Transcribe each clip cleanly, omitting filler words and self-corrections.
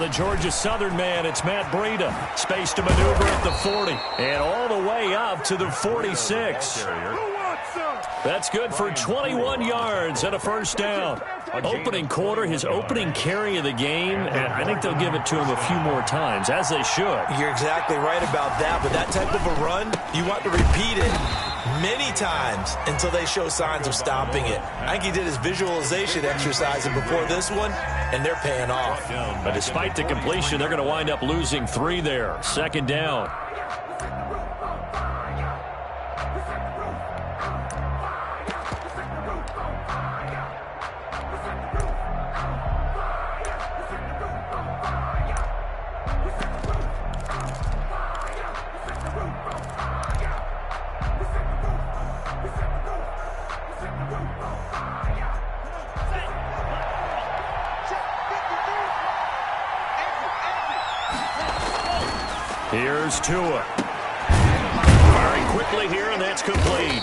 the Georgia Southern man, it's Matt Breida. Space to maneuver at the 40. And all the way up to the 46. That's good for 21 yards and a first down. Opening quarter, his opening carry of the game, and I think they'll give it to him a few more times, as they should. You're exactly right about that, but that type of a run, you want to repeat it many times until they show signs of stopping it. I think he did his visualization exercise before this one, and they're paying off. But despite the completion, they're going to wind up losing 3 there. Second down. Here's Tua. Firing quickly here, and that's complete.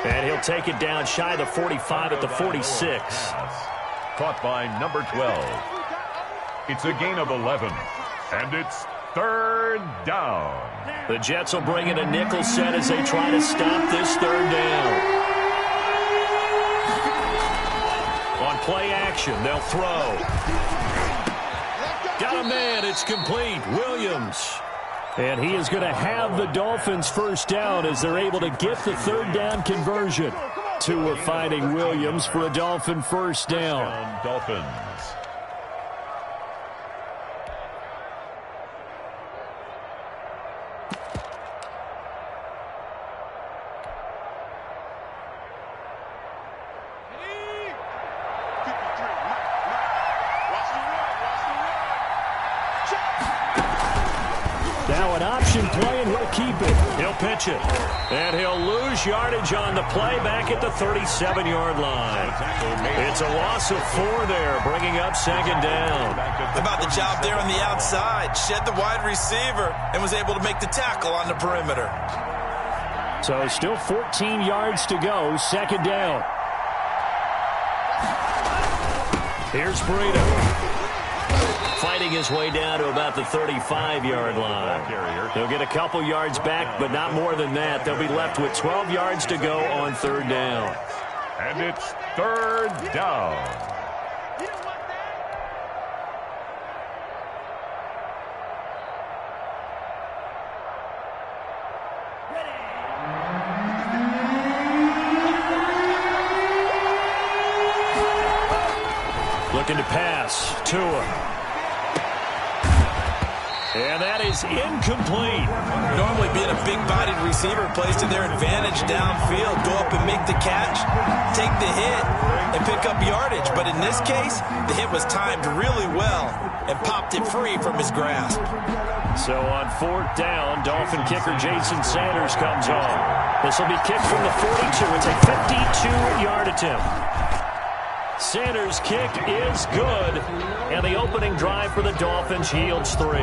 And he'll take it down shy of the 45 at the 46. Caught by number 12. It's a gain of 11, and it's third down. The Jets will bring in a nickel set as they try to stop this third down. On play action, they'll throw. Got a man, it's complete. Williams. And he is going to have the Dolphins first down as they're able to get the third down conversion. Tua finding Williams for a Dolphin first down. Dolphins. Now an option play, and he'll keep it. He'll pitch it. And he'll lose yardage on the play back at the 37-yard line. It's a loss of 4 there, bringing up second down. How about the job there on the outside? Shed the wide receiver and was able to make the tackle on the perimeter. So still 14 yards to go, second down. Here's Breida. Fighting his way down to about the 35-yard line. They'll get a couple yards back, but not more than that. They'll be left with 12 yards to go on third down. And it's third down. Looking to pass. Tua. And that is incomplete. Normally being a big-bodied receiver plays to their advantage downfield. Go up and make the catch, take the hit, and pick up yardage. But in this case, the hit was timed really well and popped it free from his grasp. So on fourth down, Dolphin kicker Jason Sanders comes on. This will be kicked from the 42. It's a 52-yard attempt. Sanders' kick is good, and the opening drive for the Dolphins yields 3.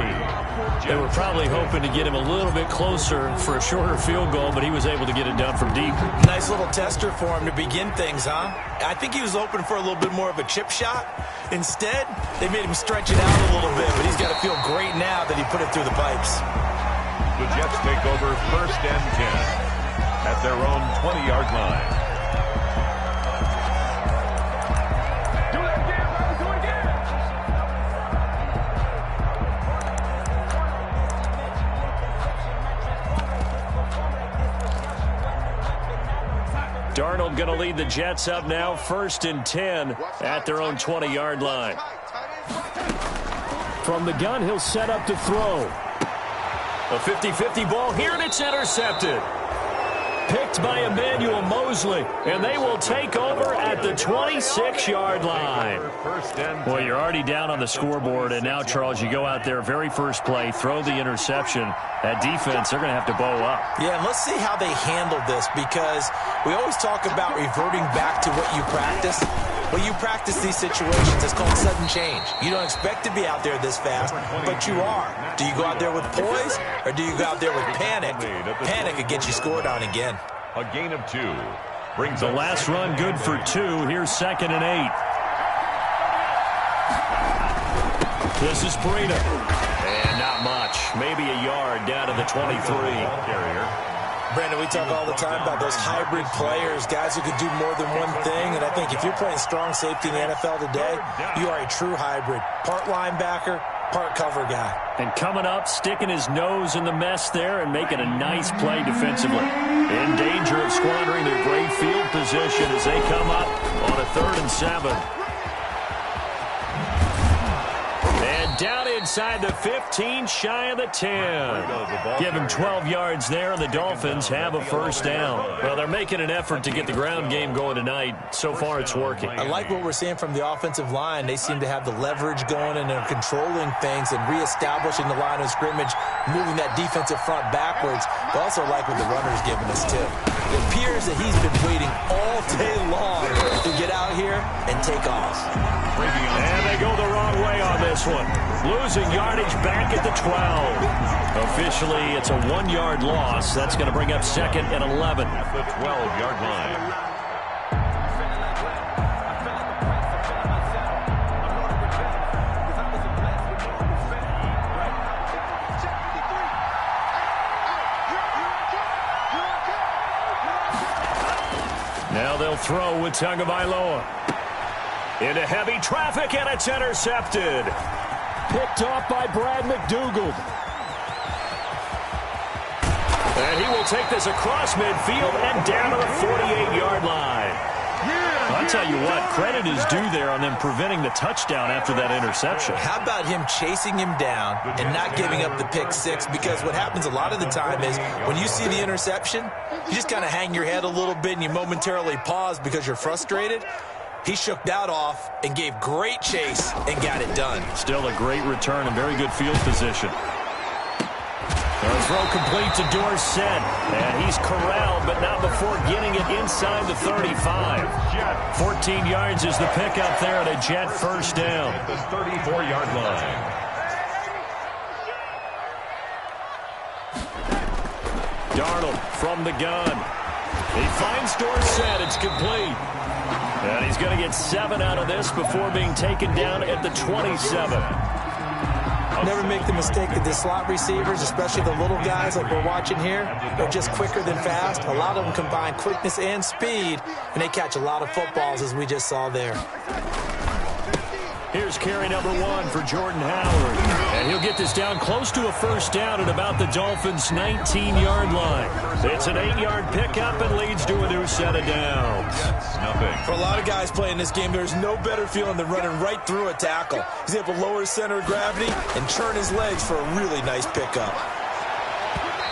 They were probably hoping to get him a little bit closer for a shorter field goal, but he was able to get it done from deep. Nice little tester for him to begin things, huh? I think he was hoping for a little bit more of a chip shot. Instead, they made him stretch it out a little bit, but he's got to feel great now that he put it through the pipes. The Jets take over first and 10 at their own 20-yard line. Darnold going to lead the Jets up now, first and 10 at their own 20-yard line. From the gun, he'll set up to throw. A 50-50 ball here, and it's intercepted. Picked by Emmanuel Mosley, and they will take over at the 26-yard line. Well, you're already down on the scoreboard, and now, Charles, you go out there, very first play, throw the interception. That defense, they're going to have to bow up. Yeah, and let's see how they handle this, because we always talk about reverting back to what you practice. When you practice these situations, it's called sudden change. You don't expect to be out there this fast, but you are. Do you go out there with poise, or do you go out there with panic? Panic could get you scored on again. A gain of 2. Brings the last run good for 2. Here's second and 8. This is Breida. And not much. Maybe a yard down to the 23. Brandon, we talk all the time about those hybrid players, guys who can do more than one thing. And I think if you're playing strong safety in the NFL today, you are a true hybrid. Part linebacker, part cover guy. And coming up, sticking his nose in the mess there and making a nice play defensively. In danger of squandering their great field position as they come up on a 3rd and 7. And down inside the 15, shy of the 10. Give him 12 yards there, and the Dolphins have a first down. Well, they're making an effort to get the ground game going tonight. So far, it's working. I like what we're seeing from the offensive line. They seem to have the leverage going, and they're controlling things and reestablishing the line of scrimmage, moving that defensive front backwards. But also like what the runner's giving us, too. It appears that he's been waiting all day long to get out here and take off. And they go the wrong way on this one. Losing yardage back at the 12. Officially, it's a 1-yard loss. That's going to bring up 2nd and 11. At the 12-yard line. Now they'll throw with Tagovailoa. Into heavy traffic, and it's intercepted. Picked off by Brad McDougald. And he will take this across midfield and down to the 48-yard line. I'll tell you what, credit is due there on them preventing the touchdown after that interception. How about him chasing him down and not giving up the pick six? Because what happens a lot of the time is when you see the interception, you just kind of hang your head a little bit and you momentarily pause because you're frustrated. He shook that off and gave great chase and got it done. Still a great return and very good field position. The throw complete to Dorsett, and he's corralled, but not before getting it inside the 35. 14 yards is the pickup there, and a Jet first down. At the 34-yard line. Darnold from the gun. He finds Dorsett. It's complete. And he's going to get 7 out of this before being taken down at the 27. Never make the mistake that the slot receivers, especially the little guys like we're watching here, are just quicker than fast. A lot of them combine quickness and speed, and they catch a lot of footballs, as we just saw there. Here's carry number 1 for Jordan Howard. And he'll get this down close to a first down at about the Dolphins' 19-yard line. It's an 8-yard pickup and leads to a new set of downs. Nothing. For a lot of guys playing this game, there's no better feeling than running right through a tackle. He's able to lower his center of gravity and turn his legs for a really nice pickup.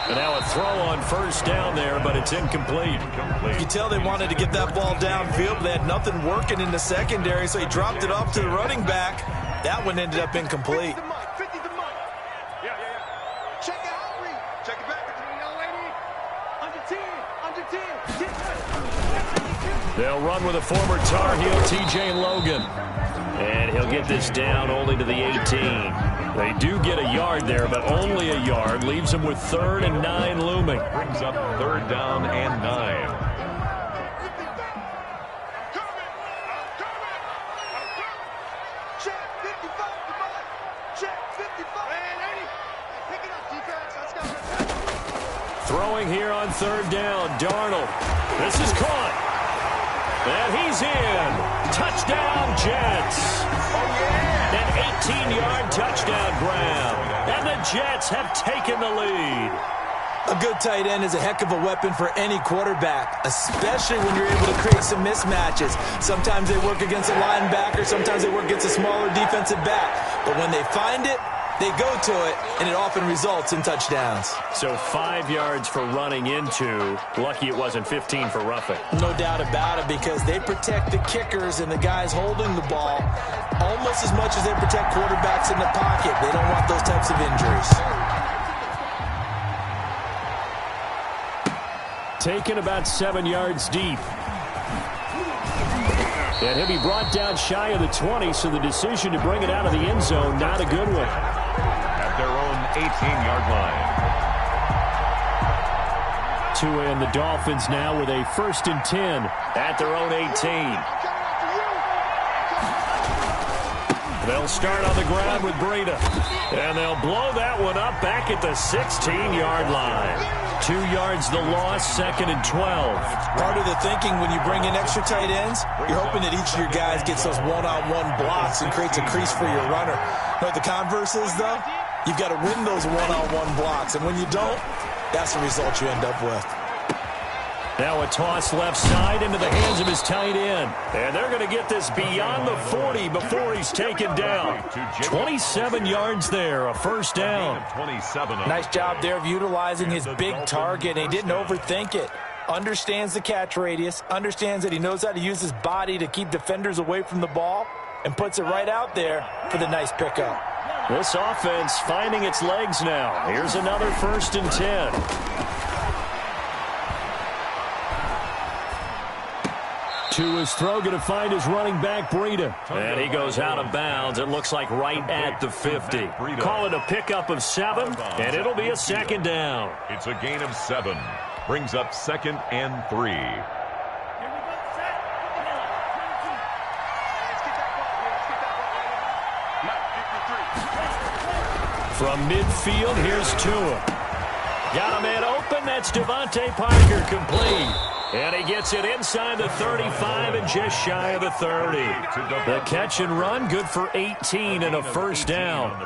And now a throw on first down there, but it's incomplete. You can tell they wanted to get that ball downfield. They had nothing working in the secondary, so he dropped it off to the running back. That one ended up incomplete. They'll run with a former Tar Heel, T.J. Logan. And he'll get this down only to the 18. They do get a yard there, but only a yard. Leaves them with 3rd and 9 looming. Brings up 3rd down and 9. Throwing here on 3rd down, Darnold. This is caught. And he's in. Touchdown, Jets. An 18-yard touchdown grab. And the Jets have taken the lead. A good tight end is a heck of a weapon for any quarterback, especially when you're able to create some mismatches. Sometimes they work against a linebacker. Sometimes they work against a smaller defensive back. But when they find it, they go to it, and it often results in touchdowns. So 5 yards for running into. Lucky it wasn't 15 for roughing. No doubt about it, because they protect the kickers and the guys holding the ball almost as much as they protect quarterbacks in the pocket. They don't want those types of injuries. Taken about 7 yards deep. And he'll be brought down shy of the 20, so the decision to bring it out of the end zone, not a good one. At their own 18-yard line. Tua and the Dolphins now with a 1st and 10 at their own 18. They'll start on the ground with Breida. And they'll blow that one up back at the 16-yard line. 2 yards the loss, 2nd and 12. Part of the thinking when you bring in extra tight ends, you're hoping that each of your guys gets those one-on-one blocks and creates a crease for your runner. You know what the converse is, though? You've got to win those one-on-one blocks. And when you don't, that's the result you end up with. Now a toss left side into the hands of his tight end. And they're going to get this beyond the 40 before he's taken down. 27 yards there, a first down. Nice job there of utilizing his big target. He didn't overthink it. Understands the catch radius, understands that he knows how to use his body to keep defenders away from the ball, and puts it right out there for the nice pickup. This offense finding its legs now. Here's another 1st and 10. To his throw, going to find his running back, Breida. And he goes out of bounds. It looks like right at the 50. Call it a pickup of 7, and it'll be a 2nd down. It's a gain of 7. Brings up 2nd and 3. From midfield, here's Tua. Got a man open. That's Devontae Parker, complete. And he gets it inside the 35 and just shy of the 30. The catch and run, good for 18 and a first down.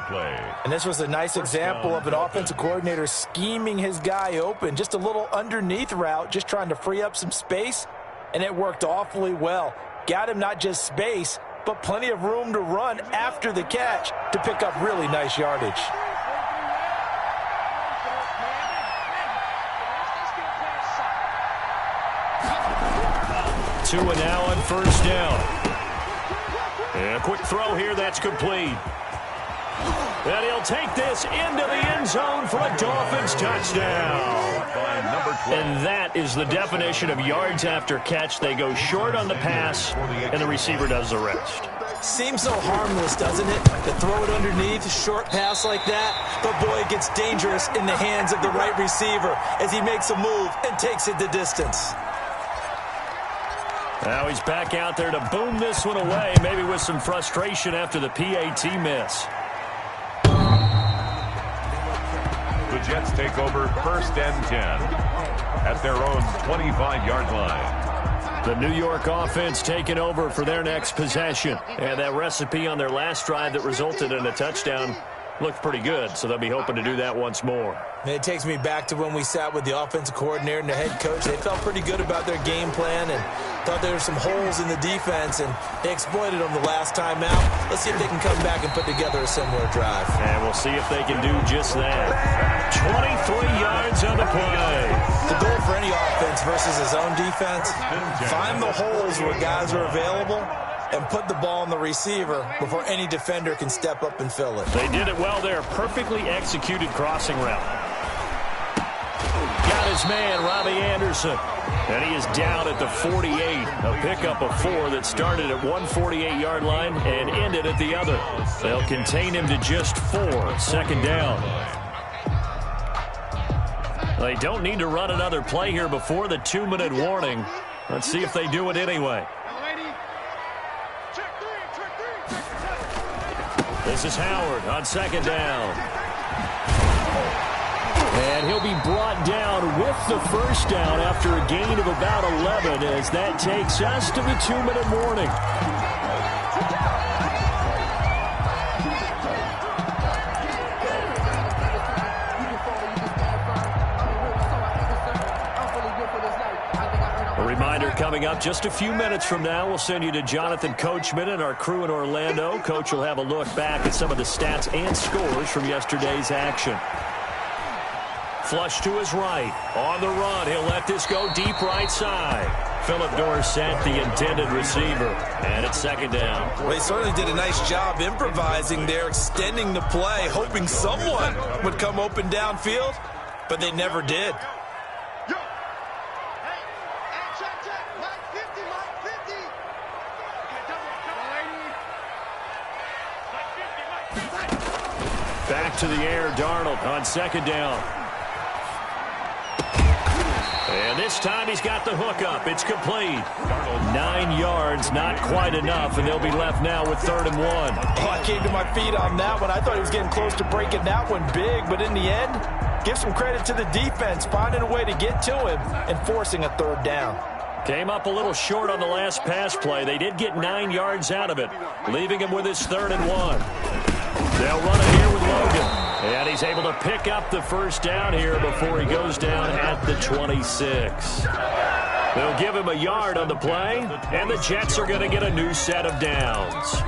And this was a nice example of an offensive coordinator scheming his guy open. Just a little underneath route, just trying to free up some space, and it worked awfully well. Got him not just space, but plenty of room to run after the catch to pick up really nice yardage. Tua now on first down. And a quick throw here, that's complete. And he'll take this into the end zone for a Dolphins touchdown. And that is the definition of yards after catch. They go short on the pass, and the receiver does the rest. Seems so harmless, doesn't it? To throw it underneath, a short pass like that. But boy, it gets dangerous in the hands of the right receiver as he makes a move and takes it the distance. Now he's back out there to boom this one away, maybe with some frustration after the PAT miss. The Jets take over 1st and 10 at their own 25-yard line. The New York offense taking over for their next possession. And that recipe on their last drive that resulted in a touchdown looked pretty good, so they'll be hoping to do that once more. It takes me back to when we sat with the offensive coordinator and the head coach. They felt pretty good about their game plan and thought there were some holes in the defense, and they exploited them the last time out. Let's see if they can come back and put together a similar drive. And we'll see if they can do just that. 23 yards on the play. The goal for any offense versus his own defense, find the holes where guys are available and put the ball on the receiver before any defender can step up and fill it. They did it well there. Perfectly executed crossing route. Got his man, Robbie Anderson. And he is down at the 48. A pickup of 4 that started at 148-yard line and ended at the other. They'll contain him to just 4. 2nd down. They don't need to run another play here before the 2-minute warning. Let's see if they do it anyway. This is Howard on 2nd down. And he'll be brought down with the first down after a gain of about 11 as that takes us to the 2-minute warning. A reminder coming up just a few minutes from now, we'll send you to Jonathan Coachman and our crew in Orlando. Coach will have a look back at some of the stats and scores from yesterday's action. Flush to his right. On the run, he'll let this go deep right side. Philip Dorsett, the intended receiver. And it's 2nd down. Well, they certainly did a nice job improvising there, extending the play, hoping someone would come open downfield, but they never did. Back to the air, Darnold on 2nd down. And this time he's got the hook up. It's complete. 9 yards, not quite enough, and they'll be left now with 3rd and 1. Oh, I came to my feet on that one. I thought he was getting close to breaking that one big, but in the end, give some credit to the defense, finding a way to get to him and forcing a 3rd down. Came up a little short on the last pass play. They did get 9 yards out of it, leaving him with his 3rd and 1. They'll run it here with Logan. And he's able to pick up the 1st down here before he goes down at the 26. They'll give him a yard on the play, and the Jets are going to get a new set of downs.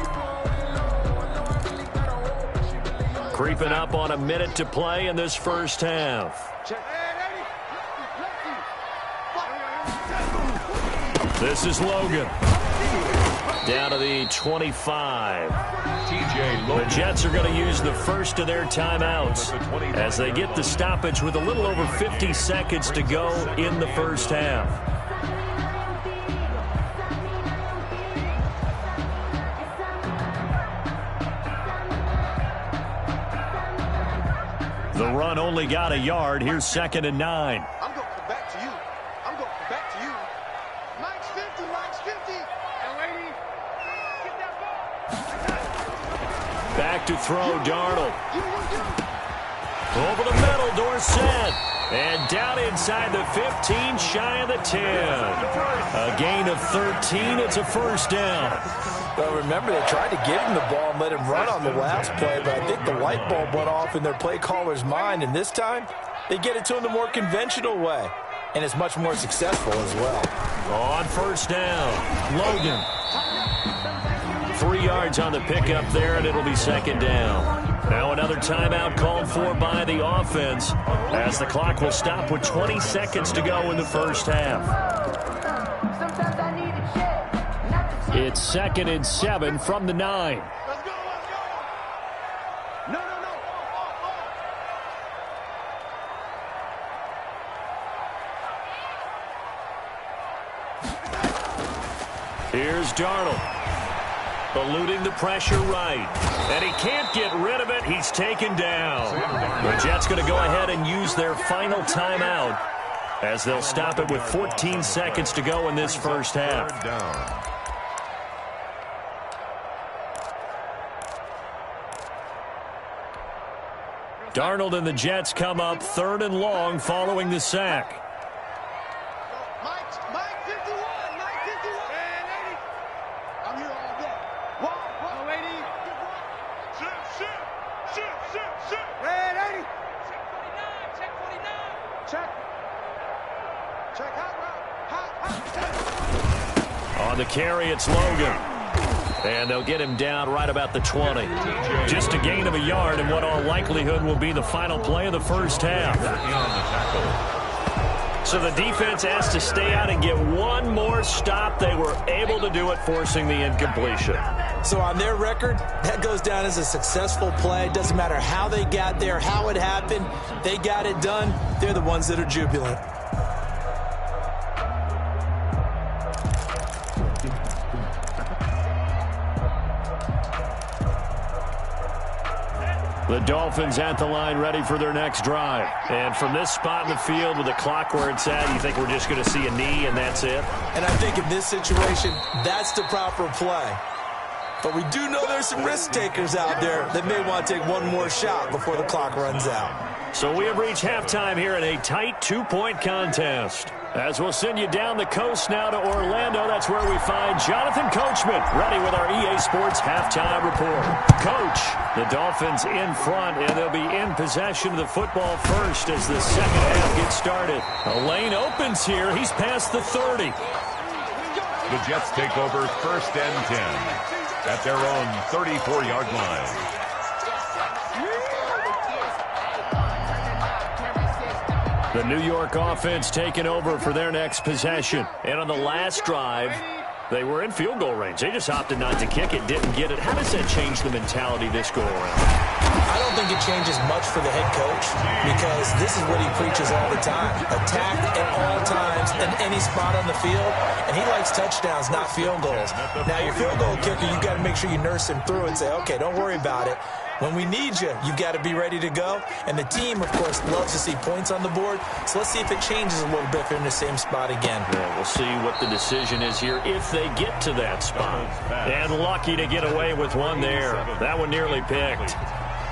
Creeping up on a minute to play in this first half. This is Logan. Down to the 25. The Jets are going to use the first of their timeouts as they get the stoppage with a little over 50 seconds to go in the first half. The run only got a yard. Here's 2nd and 9. I'm going to come back to you. I'm going to come back to you. Mike's 50, Mike's 50. And lady, get that ball. Back to throw, Darnold. Over the middle, Dorsett. And down inside the 15, shy of the 10. A gain of 13. It's a 1st down. Well, remember, they tried to give him the ball and let him run on the last play, but I think the light bulb went off in their play caller's mind, and this time, they get it to him the more conventional way, and it's much more successful as well. On 1st down, Logan. 3 yards on the pickup there, and it'll be 2nd down. Now another timeout called for by the offense as the clock will stop with 20 seconds to go in the first half. It's 2nd and 7 from the 9. Let's go. No. Here's Darnold. Eluding the pressure right. And he can't get rid of it. He's taken down. The Jets going to go ahead and use their final timeout as they'll stop it with 14 seconds to go in this first half. Darnold and the Jets come up 3rd and long following the sack. Mike 51, Mike 51. And 80. I'm here all day. Whoa, 80. Shoot. Red 80. Check 49. Check hot. On the carry, it's Logan. And they'll get him down right about the 20. Just a gain of a yard in what all likelihood will be the final play of the first half. So the defense has to stay out and get one more stop. They were able to do it, forcing the incompletion. So on their record, that goes down as a successful play. Doesn't matter how they got there, how it happened. They got it done. They're the ones that are jubilant. The Dolphins at the line, ready for their next drive. And from this spot in the field with the clock where it's at, you think we're just going to see a knee and that's it? And I think in this situation, that's the proper play. But we do know there's some risk takers out there that may want to take one more shot before the clock runs out. So we have reached halftime here in a tight 2-point contest. As we'll send you down the coast now to Orlando, that's where we find Jonathan Coachman, ready with our EA Sports halftime report. Coach, the Dolphins in front, and they'll be in possession of the football first as the second half gets started. A lane opens here. He's past the 30. The Jets take over 1st and 10 at their own 34-yard line. The New York offense taking over for their next possession. And on the last drive, they were in field goal range. They just opted not to kick it, didn't get it. How does that change the mentality this go around? I don't think it changes much for the head coach because this is what he preaches all the time. Attack at all times in any spot on the field, and he likes touchdowns, not field goals. Now, your field goal kicker, you've got to make sure you nurse him through and say, okay, don't worry about it. When we need you, you've got to be ready to go. And the team, of course, loves to see points on the board. So let's see if it changes a little bit if they're in the same spot again. Yeah, we'll see what the decision is here if they get to that spot. And lucky to get away with one there. That one nearly picked.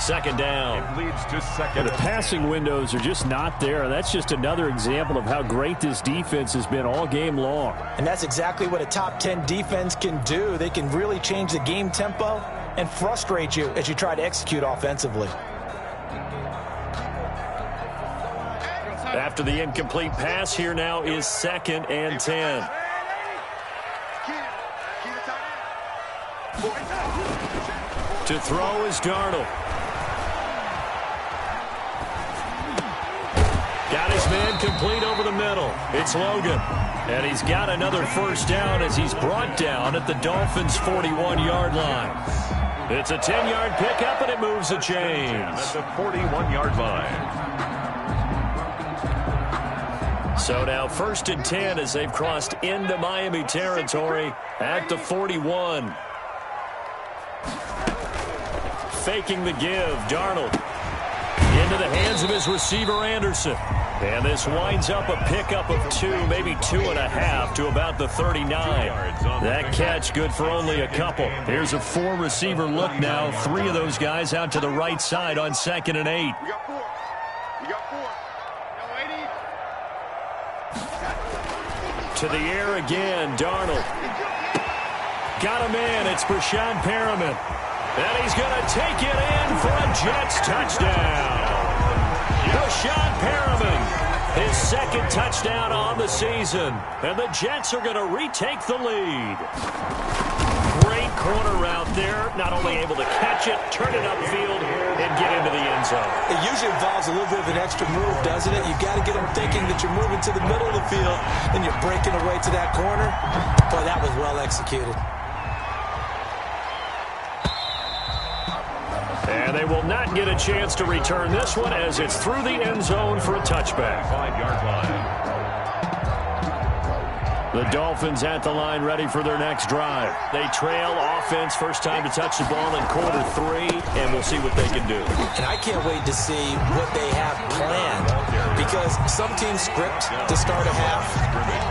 Second down. It leads to second. The passing windows are just not there. That's just another example of how great this defense has been all game long. And that's exactly what a top 10 defense can do. They can really change the game tempo and frustrate you as you try to execute offensively. After the incomplete pass, here now is 2nd and 10. To throw is Darnold. Got his man complete over the middle. It's Logan. And he's got another first down as he's brought down at the Dolphins' 41-yard line. It's a 10-yard pickup, and it moves the chains. At the 41-yard line. So now 1st and 10 as they've crossed into Miami territory at the 41. Faking the give, Darnold. Into the hands of his receiver, Anderson. And this winds up a pickup of 2, maybe 2.5 to about the 39. That catch good for only a couple. Here's a 4-receiver look now. 3 of those guys out to the right side on 2nd and 8. We got 4. We got 4. No, 80. To the air again, Darnold. Got him in. It's Brashad Perriman. And he's going to take it in for a Jets touchdown. Brashad Perriman, his 2nd touchdown on the season. And the Jets are going to retake the lead. Great corner route there. Not only able to catch it, turn it upfield, and get into the end zone. It usually involves a little bit of an extra move, doesn't it? You've got to get them thinking that you're moving to the middle of the field, and you're breaking away to that corner. Boy, that was well executed. And they will not get a chance to return this one as it's through the end zone for a touchback. 5-yard line. The Dolphins at the line ready for their next drive. They trail offense, first time to touch the ball in quarter 3, and we'll see what they can do. And I can't wait to see what they have planned because some teams script to start a half.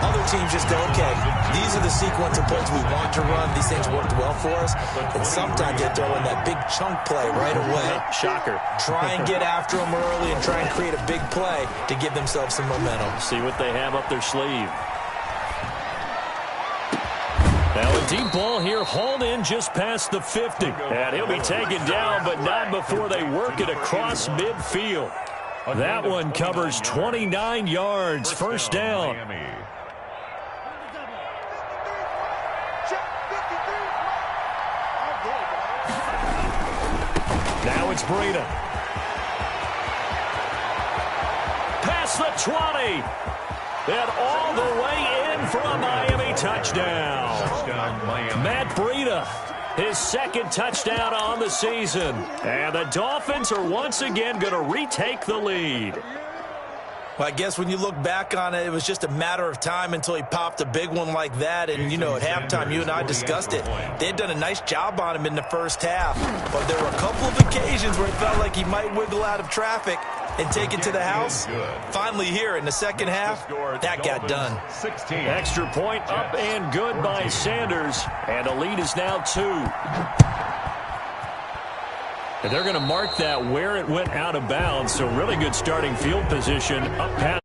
Other teams just go, okay, these are the sequence of plays we want to run. These things worked well for us. And sometimes they throw in that big chunk play right away. Shocker. Try and get after them early and try and create a big play to give themselves some momentum. See what they have up their sleeve. Now a deep ball here, hauled in just past the 50. And he'll be taken down, but not before they work it across midfield. That one covers 29 yards, first down. Now it's Breida. Past the 20. And all the way in for a Miami touchdown. Matt Breida, his 2nd touchdown on the season. And the Dolphins are once again going to retake the lead. Well, I guess when you look back on it, it was just a matter of time until he popped a big one like that. And, you know, at halftime, you and I discussed it. They had done a nice job on him in the first half. But there were a couple of occasions where it felt like he might wiggle out of traffic and take it to the house. Finally here in the second half, that got done. Extra point up and good by Sanders. And the lead is now 2. And they're going to mark that where it went out of bounds. So really good starting field position up past